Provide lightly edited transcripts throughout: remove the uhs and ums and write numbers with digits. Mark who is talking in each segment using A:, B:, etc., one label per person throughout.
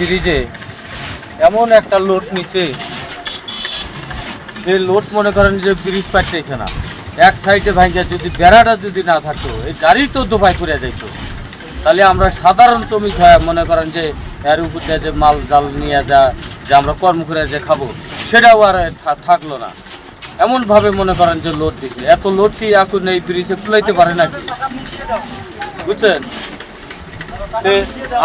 A: ব্রিজে এমন একটা লোড নিছে, যে লোড মনে করেন যে ব্রিজ পাঠতেছে না। এক সাইডে ভাঙ্গা যদি বেড়াটা যদি না থাকতো, এই গাড়ি তো দোপাই করে যাইতো। তাহলে আমরা সাধারণ শ্রমিক হয় মনে করেন যে এর উপর দিয়ে যে মাল জাল নিয়ে যে আমরা কর্ম করে যে খাবো, সেটাও আর থাকলো না। এমনভাবে মনে করেন যে লোড দিছে। এত লোড কি এখন এই ব্রিজে তুলাইতে পারে নাকি, বুঝছেন?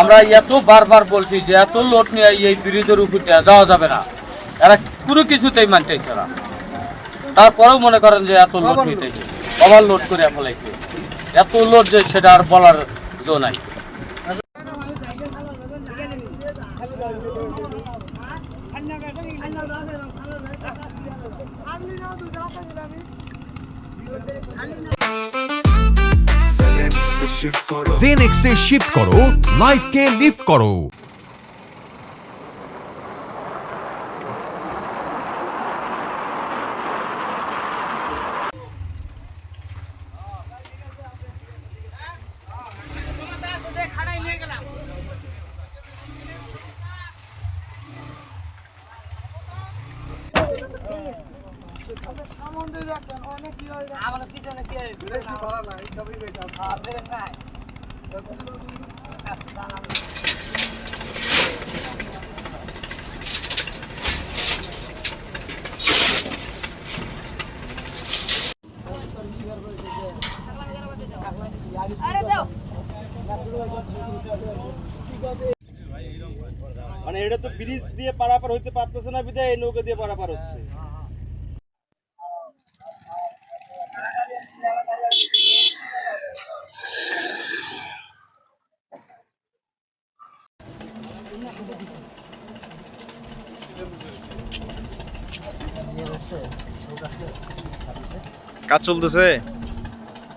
A: আমরা এত বারবার বলছি যে এত লোড নিয়ে এই ব্রিজের উপর দিয়ে যাওয়া যাবে না, এরা কোনো কিছুতেই মানতেছে না। তারপরেও মনে করেন যে এত লোড হইতেছে, ওভারলোড করে ফেলাইছে। এত লোড যে সেটা আর বলার জো নাই।
B: जेनेक्स से शिफ्ट करो, लाइफ के लिफ्ट करो।
C: মানে এটা তো ব্রিজ দিয়ে পারাপার হইতে পারতেছে না, বিধায় এই নৌকা দিয়ে পারাপার হচ্ছে।
D: কাজ চলতেছে।